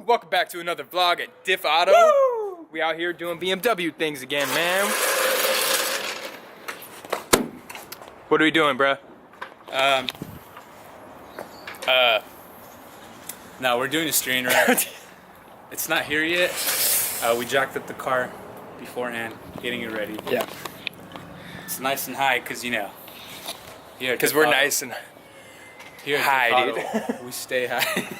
welcome back to another vlog at Diff Auto. Woo! We out here doing BMW things again, man. What are we doing, bruh? No, we're doing a steering rack. It's not here yet. We jacked up the car beforehand, getting it ready. Yeah. It's nice and high, cause you know. Because we're nice and here high, dude. We stay high.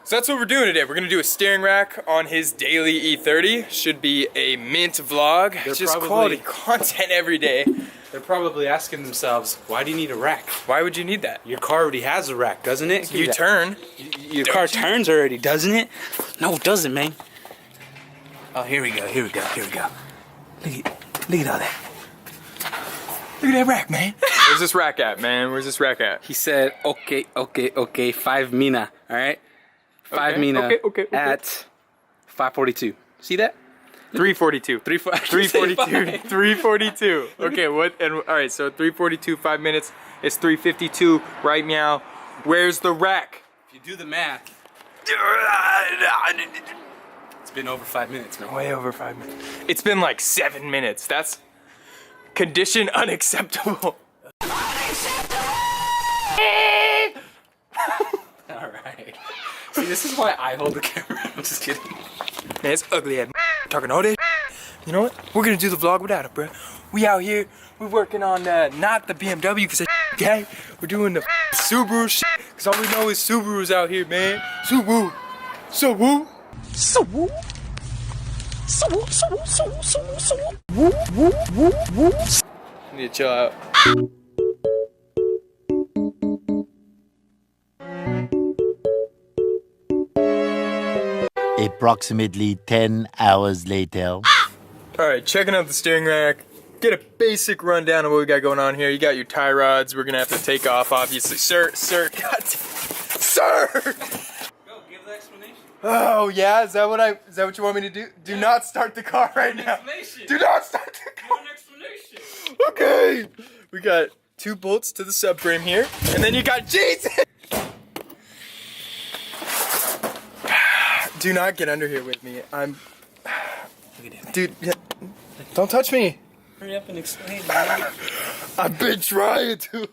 So that's what we're doing today. We're gonna do a steering rack on his daily E30. Should be a mint vlog. They're just probably, quality content every day. They're probably asking themselves, why do you need a rack? Why would you need that? Your car already has a rack, doesn't it? You turn. Your car turns already, doesn't it? No, it doesn't, man. Oh, here we go, here we go, here we go. Look at all that. Look at that rack, man. Where's this rack at, man? Where's this rack at? He said, okay, 5 mina, all right? 5 mina at 542. See that? 342. 342. 342. Okay, what? And all right, so 342, 5 minutes. It's 352 right now. Where's the rack? If you do the math, it's been over 5 minutes, man. Way over 5 minutes. It's been like 7 minutes. That's condition unacceptable. All right. See, this is why I hold the camera. I'm just kidding. Man, it's ugly ass talking all this. You know what? We're gonna do the vlog without it, bro. We out here. We're working on not the BMW because okay. We're doing the Subaru shit because all we know is Subarus out here, man. Subaru. Subaru. Subaru. Subaru. Woo, woo, woo, woo. Need to chill out. Approximately 10 hours later. Alright, checking out the steering rack. Get a basic rundown of what we got going on here. You got your tie rods. We're gonna have to take off, obviously. Sir, God, sir! Go, give the explanation. Oh yeah, is that what you want me to do? Do not start the car right now. Do not start the car. Give an explanation. Okay. We got 2 bolts to the subframe here, and then you got Jesus. Do not get under here with me. I'm. Look at it. Dude, don't touch me. Hurry up and explain, man. I've been trying to.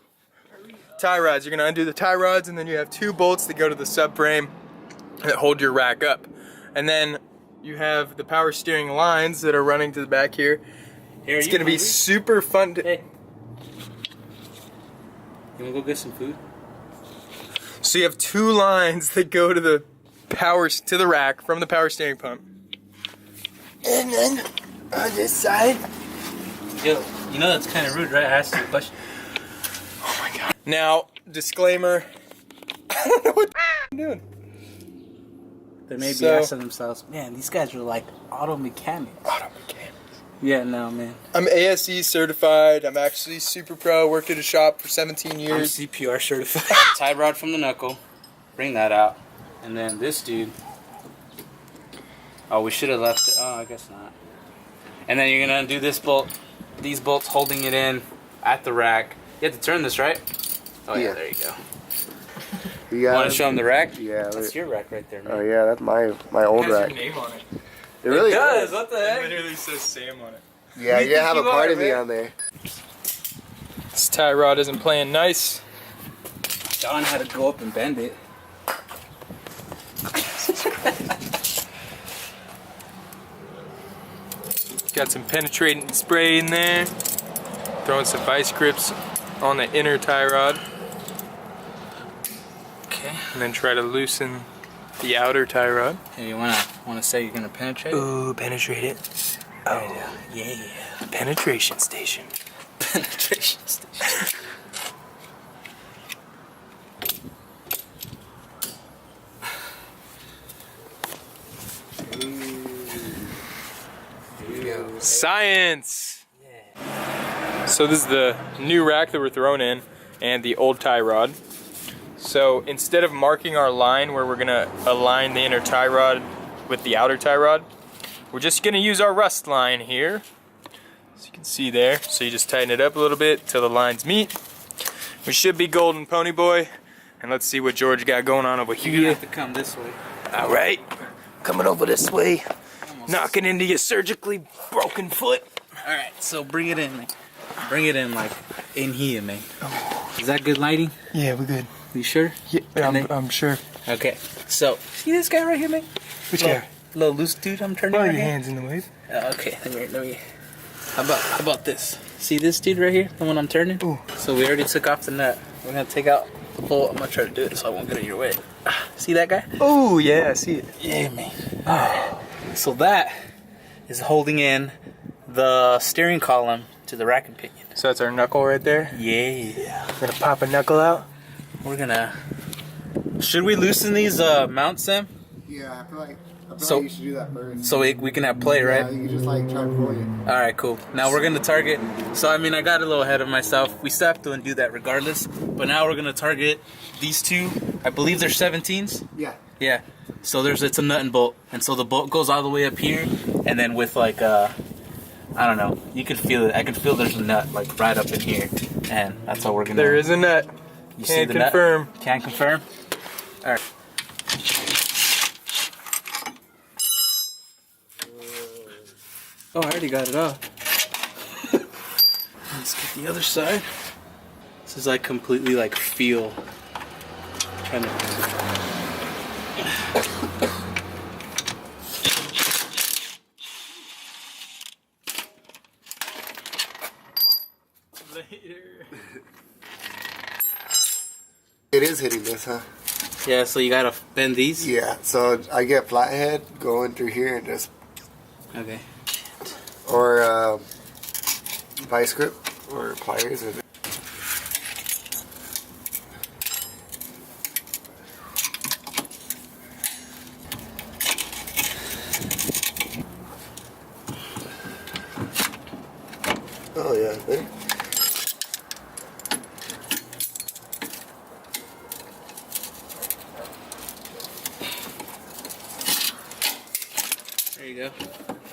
Tie rods. You're gonna undo the tie rods, and then you have 2 bolts that go to the subframe that hold your rack up. And then you have the power steering lines that are running to the back here. It's gonna be super fun to. Hey. You wanna go get some food? So you have 2 lines that go to the rack from the power steering pump. And then on this side. Yo, you know that's kind of rude, right? I asked you a question. Oh my god. Now, disclaimer. I don't know what I'm doing. They may be asking themselves, man, these guys are like auto mechanics. Auto mechanics. Yeah, no, man. I'm ASE certified. I'm actually super pro. Worked at a shop for 17 years. I'm CPR certified. Tie rod from the knuckle. Bring that out. And then this dude. Oh, we should have left it. Oh, I guess not. And then you're gonna undo this bolt. These bolts holding it in at the rack. You have to turn this, right? Oh yeah, there you go. You want to show them the rack? Yeah. That's your rack right there, man. Oh yeah, that's my old It has rack. your name on it. It really does. What the It heck? literally says Sam on it. Yeah, you have a you part are, of me man. on there. This tie rod isn't playing nice. John had to go up and bend it. Got some penetrating spray in there. Throwing some vice grips on the inner tie rod. Okay. And then try to loosen the outer tie rod. Hey, you wanna say you're gonna penetrate it? Ooh, penetrate it. Oh, Yeah. penetration station. Penetration station. Science! So this is the new rack that we're throwing in and the old tie rod. So instead of marking our line where we're gonna align the inner tie rod with the outer tie rod, we're just gonna use our rust line here. As you can see there. So you just tighten it up a little bit till the lines meet. We should be golden, pony boy. And let's see what George got going on over You're gonna here. have to come this way. All right, coming over this way, knocking into your surgically broken foot. All right, so bring it in, man. Bring it in like in here, man. Is that good lighting? Yeah, we're good. You sure? Yeah, I'm sure. Okay. So see this guy right here, man? Which little, guy? Little loose dude I'm turning Put right your here. hands in the wave. Okay, let me. How about this? See this dude right here, the one I'm turning? Ooh. So we already took off the nut. We're gonna take out the bolt. I'm gonna try to do it so I won't get in your way. See that guy? Oh yeah, I see it. Yeah, man. Alright. So that is holding in the steering column to the rack and pinion. So that's our knuckle right there. Yeah. We're gonna pop a knuckle out. We're gonna. Should we loosen these mounts, Sam? Yeah, I feel like So- you should do that first. So we can have play, right? Yeah, you can just like try to roll it. All right, cool. Now we're gonna target. So I mean, I got a little ahead of myself. We still have to undo that regardless. But now we're gonna target these two. I believe they're 17s. Yeah. Yeah. So it's a nut and bolt, and so the bolt goes all the way up here, and then with like I don't know. You can feel it. I can feel there's a nut like right up in here, and that's how we're gonna. There is a nut. You see Can't the nut? confirm. Can't confirm. All right. Oh, I already got it off. Let's get the other side. This is like completely like feel. Trying to. It is hitting this, huh? Yeah, so you gotta bend these. Yeah. So I get flathead going through here and just Okay. or vice grip or pliers. Or oh yeah. Ready? There you go.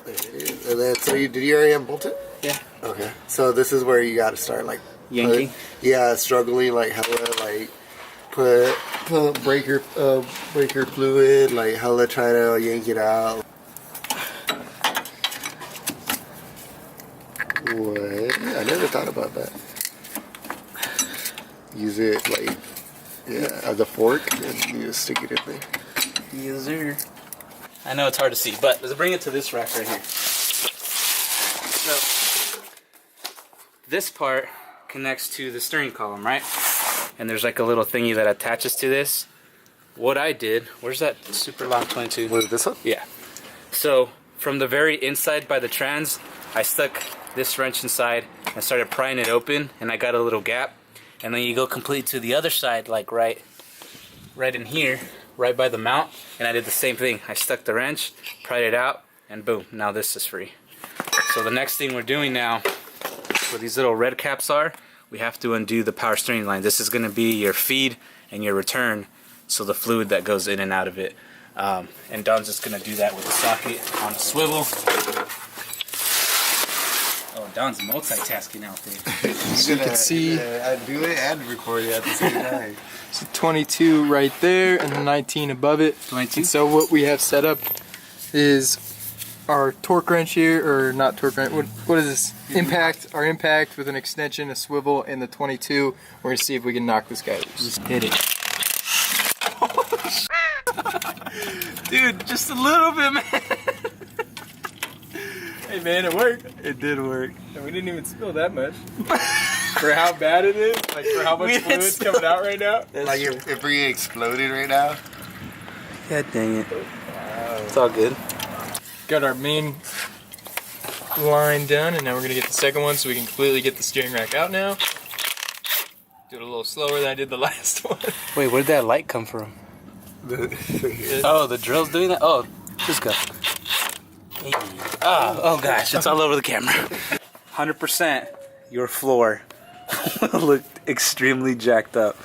There it is. And then, so did you already unbolt it? Yeah. Okay. So this is where you got to start, like Yanking? Yeah, struggling, like hella, like put breaker fluid, like hella trying to yank it out. What? I never thought about that. Use it like as a fork, and you just stick it in there. Yes, sir. I know it's hard to see, but let's bring it to this rack right here. So, this part connects to the steering column, right? And there's like a little thingy that attaches to this. What I did, where's that super long 22? Was it this one? Yeah. So, from the very inside by the trans, I stuck this wrench inside and started prying it open, and I got a little gap. And then you go completely to the other side, like right in here, right by the mount, and I did the same thing. I stuck the wrench, pried it out, and boom, now this is free. So the next thing we're doing now, where these little red caps are, we have to undo the power steering line. This is going to be your feed and your return, so the fluid that goes in and out of it. And Don's just going to do that with the socket on the swivel. Oh, Don's multitasking out there. So you can see I do it and record it at the same time. so 22 right there and the 19 above it. 22? And so what we have set up is our torque wrench here, or not torque wrench, what is this? Impact, our impact with an extension, a swivel, and the 22. We're gonna see if we can knock this guy loose. Just hit it. Dude, just a little bit, man. Hey man, it worked. It did work. And we didn't even spill that much. For how bad it is, like for how much We didn't fluid's coming out right now. Like if we exploded right now. God dang it. It's all good. Got our main line done, and now we're gonna get the second one so we can completely get the steering rack out now. Do it a little slower than I did the last one. Wait, where'd that light come from? Oh, the drill's doing that? Oh, just go. Hey. Oh gosh, it's all over the camera. 100% your floor looked extremely jacked up.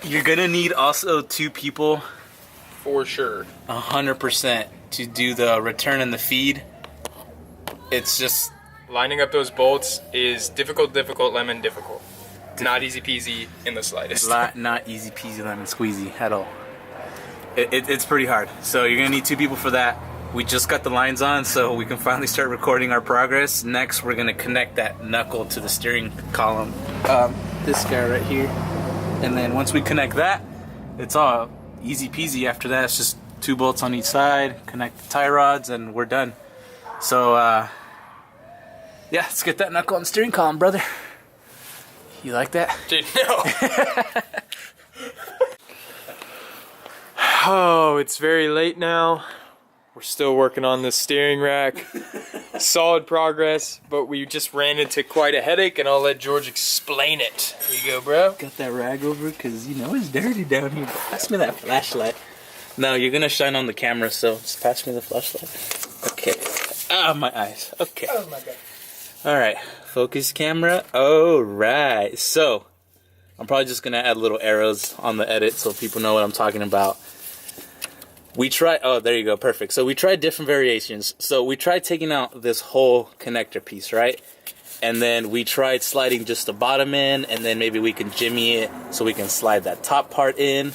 You're gonna need also 2 people, For sure. 100%, to do the return and the feed. It's just Lining up those bolts is difficult, lemon difficult. Not easy peasy in the slightest. Not easy peasy lemon squeezy at all. It's pretty hard. So you're gonna need 2 people for that. We just got the lines on, so we can finally start recording our progress. Next, we're gonna connect that knuckle to the steering column. This guy right here. And then once we connect that, it's all easy peasy. After that, it's just 2 bolts on each side, connect the tie rods, and we're done. So, yeah, let's get that knuckle on the steering column, brother. You like that? Dude, no. Oh, it's very late now. We're still working on this steering rack. Solid progress, but we just ran into quite a headache, and I'll let George explain it. Here you go, bro. Got that rag over because, you know, it's dirty down here. Pass me that flashlight. No, you're going to shine on the camera, so just pass me the flashlight. Okay. Ah, my eyes. Okay. Oh, my God. All right. Focus camera. All right. So, I'm probably just going to add little arrows on the edit so people know what I'm talking about. We tried, oh, there you go, perfect. So we tried different variations. So we tried taking out this whole connector piece, right? And then we tried sliding just the bottom in, and then maybe we can jimmy it so we can slide that top part in.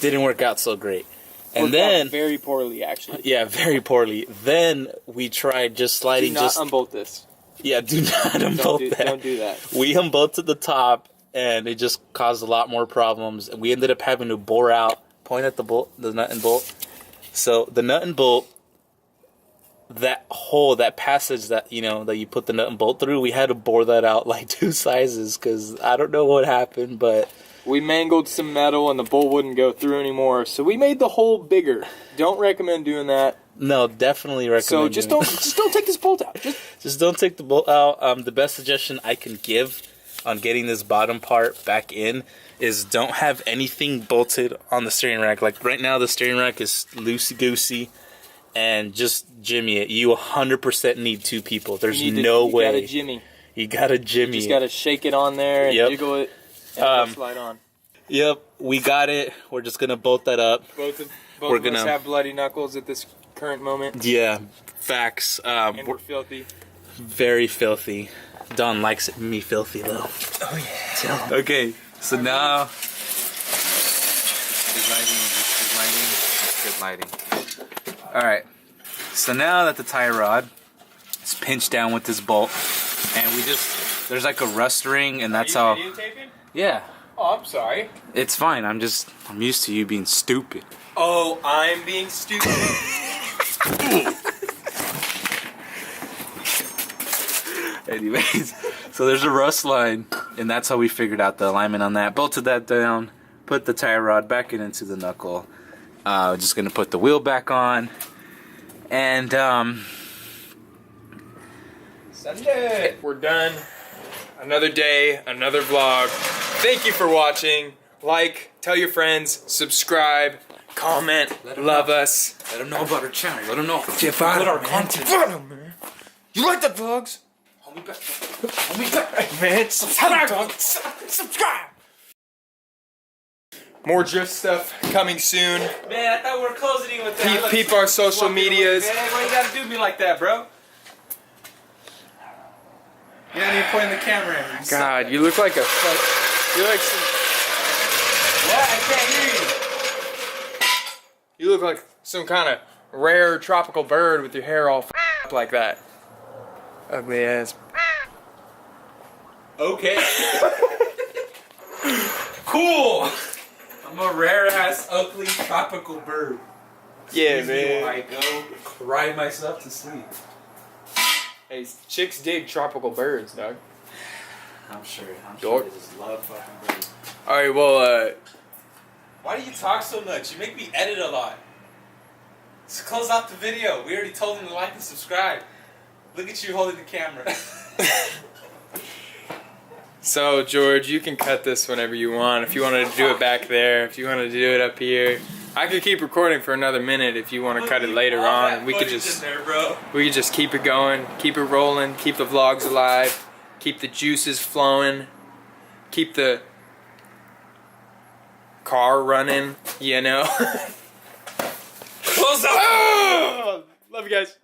Didn't work out so great. And Worked then, out very poorly, actually. yeah, very poorly. Then we tried just sliding Do not unbolt this. Yeah, do not unbolt that. Don't do that. We unbolted the top, and it just caused a lot more problems. And we ended up having to bore out, point at the bolt, the nut and bolt. So the nut and bolt, that hole, that passage that, you know, that you put the nut and bolt through, we had to bore that out like 2 sizes because I don't know what happened, but we mangled some metal and the bolt wouldn't go through anymore, so we made the hole bigger. Don't recommend doing that. no, definitely recommend. So just don't take this bolt out. Just don't take the bolt out. The best suggestion I can give on getting this bottom part back in is don't have anything bolted on the steering rack. Like right now, the steering rack is loosey-goosey, and just jimmy it. You 100% need 2 people. There's no way. You gotta jimmy. You gotta jimmy. You just gotta shake it on there and jiggle it and it'll slide on. Yep, we got it. We're just gonna bolt that up. Both of us have bloody knuckles at this current moment. Yeah, facts. And we're filthy. Very filthy. Don likes me filthy though. Oh yeah. Okay, so now Good lighting. all right. So now that the tie rod is pinched down with this bolt, and there's like a rust ring, and that's how. Videotaping? Yeah, Oh, I'm sorry. it's fine. I'm used to you being stupid. Oh, I'm being stupid. Anyways, so there's a rust line, and that's how we figured out the alignment on that. Bolted that down, put the tie rod back into the knuckle. Just gonna put the wheel back on, and Sunday. We're done. Another day, another vlog. Thank you for watching. Like, tell your friends, subscribe, comment, love us. let them know about our channel. Let them know. About our content. You like the vlogs? Homie back. Man, subscribe. More drift stuff coming soon. Man, I thought we were closing with that. Peep our social medias. Man, why you gotta do me like that, bro? You don't even point the camera in. God, you look like a you look like some, What? I can't hear you. you look like some kind of rare tropical bird with your hair all up like that. Ugly ass. Okay. Cool. I'm a rare ass, ugly tropical bird. Yeah, Excuse me while man. I go cry myself to sleep. Hey, chicks dig tropical birds, dog. I'm sure Dork. they just love fucking birds. All right, well, Why do you talk so much? You make me edit a lot. Let's close out the video. We already told them to like and subscribe. Look at you holding the camera. so George, you can cut this whenever you want. If you wanted to do it back there, if you wanted to do it up here, I could keep recording for another minute if you want to cut it later on. And we could just keep it going, keep it rolling, keep the vlogs alive, keep the juices flowing, keep the car running, you know. Close up. Love you guys.